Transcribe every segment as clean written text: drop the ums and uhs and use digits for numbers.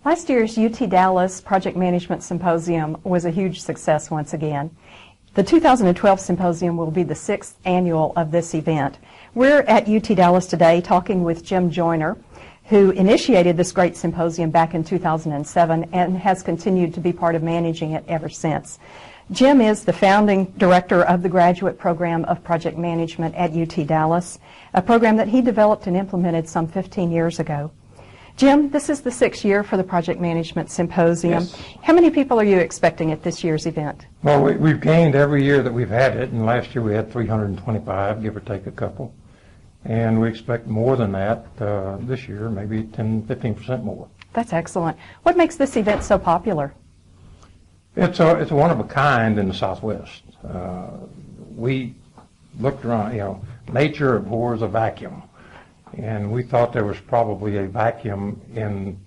Last year's UTDallas Project Management Symposium was a huge success once again. The 2012 symposium will be the 6th annual of this event. We're at UTDallas today talking with Jim Joyner, who initiated this great symposium back in 2007 and has continued to be part of managing it ever since. Jim is the founding director of the graduate program of project management at UTDallas, a program that he developed and implemented some 15 years ago. Jim, this is the 6th year for the Project Management Symposium. Yes. How many people are you expecting at this year's event? Well, we've gained every year that we've had it, and last year we had 325, give or take a couple. And we expect more than that this year, maybe 10-15% more. That's excellent. What makes this event so popular? It's a one of a kind in the Southwest. We looked around, nature abhors a vacuum. And we thought there was probably a vacuum in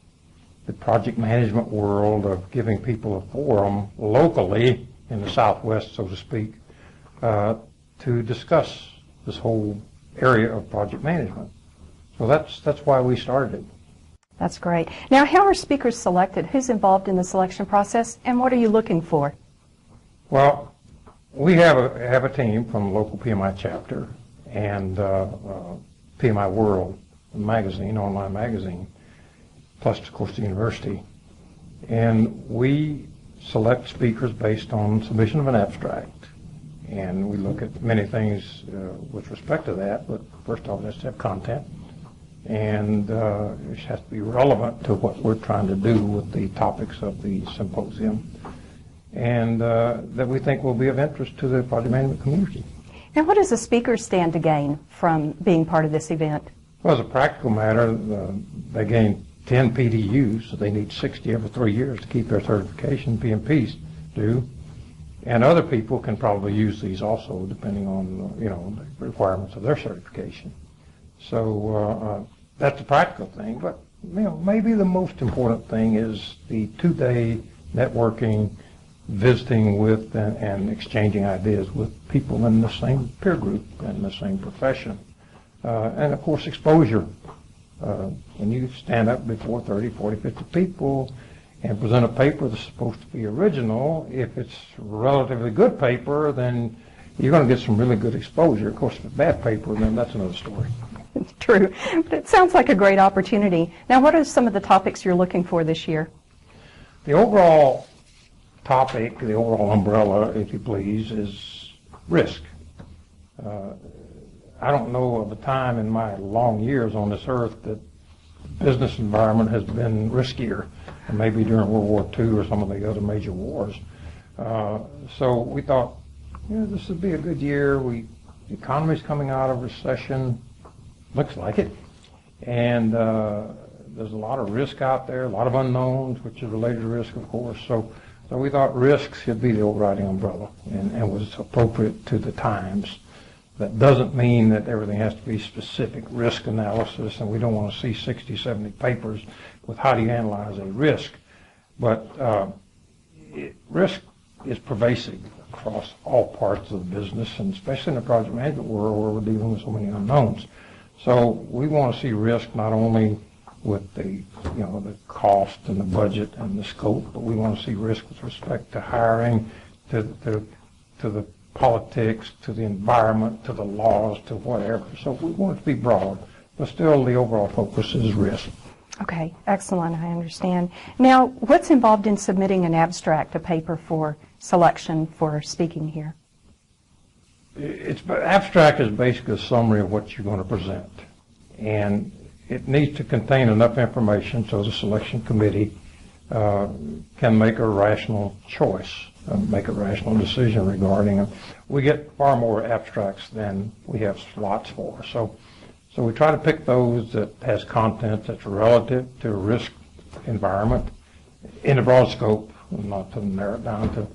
the project management world of giving people a forum locally in the Southwest, so to speak, to discuss this whole area of project management. So that's why we started it. That's great. Now, how are speakers selected? Who's involved in the selection process, and what are you looking for? Well, we have a team from the local PMI chapter and PMI World magazine, online magazine, plus, of course, the university. And we select speakers based on submission of an abstract. And we look at many things with respect to that, but first off, it has to have content. And it has to be relevant to what we're trying to do with the topics of the symposium. And that we think will be of interest to the project management community. Now, what does a speaker stand to gain from being part of this event? Well, as a practical matter, they gain 10 PDUs, so they need 60 every 3 years to keep their certification. PMPs do. And other people can probably use these also, depending on, the requirements of their certification. So that's the practical thing. But, maybe the most important thing is the 2-day networking, visiting with and exchanging ideas with people in the same peer group and the same profession. And, of course, exposure. When you stand up before 30, 40, 50 people and present a paper that's supposed to be original, if it's relatively good paper, then you're going to get some really good exposure. Of course, if it's bad paper, then that's another story. It's true. But it sounds like a great opportunity. Now, what are some of the topics you're looking for this year? The overall topic, the overall umbrella, if you please, is risk. I don't know of a time in my long years on this earth that the business environment has been riskier, and maybe during World War II or some of the other major wars. So we thought, this would be a good year. The economy's coming out of recession, looks like it, and there's a lot of risk out there, a lot of unknowns, which is related to risk, of course. So we thought risk should be the overriding umbrella and was appropriate to the times. That doesn't mean that everything has to be specific risk analysis, and we don't want to see 60, 70 papers with how do you analyze a risk. But risk is pervasive across all parts of the business, and especially in the project management world where we're dealing with so many unknowns. So we want to see risk not only with the cost and the budget and the scope, but we want to see risk with respect to hiring, to the politics, to the environment, to the laws, to whatever. So we want it to be broad, but still the overall focus is risk. Okay, excellent, I understand. Now, what's involved in submitting an abstract, a paper for selection for speaking here? Abstract is basically a summary of what you're going to present. And it needs to contain enough information so the selection committee can make a rational choice, make a rational decision regarding them. We get far more abstracts than we have slots for. So we try to pick those that has content that's relative to risk environment in a broad scope, not to narrow it down to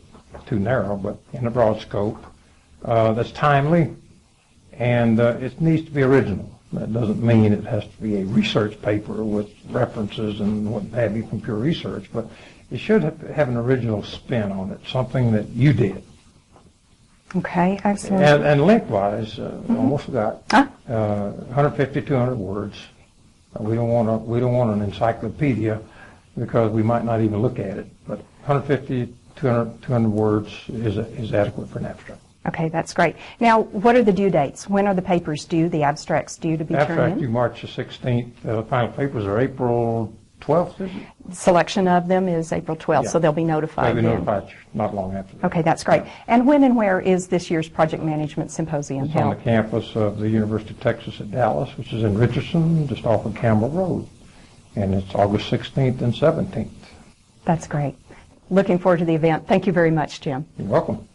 too narrow, but in a broad scope, that's timely, and it needs to be original. That doesn't mean it has to be a research paper with references and what have you from pure research, but it should have an original spin on it, something that you did. Okay, excellent. And lengthwise, almost forgot, 150, 200 words. We don't want an encyclopedia. because we might not even look at it. But 150, 200 words is adequate for an abstract. Okay, that's great. Now, what are the due dates? When are the papers due, the abstracts due to be Abstract turned due in? March the 16th. The final papers are April 12th, is it? Selection of them is April 12th, Yeah. so they'll be notified They'll be then. notified not long after that. Okay, that's great. And when and where is this year's Project Management Symposium It's on held? the campus of the University of Texas at Dallas, which is in Richardson, just off of Campbell Road. And it's August 16th and 17th. That's great. Looking forward to the event. Thank you very much, Jim. You're welcome.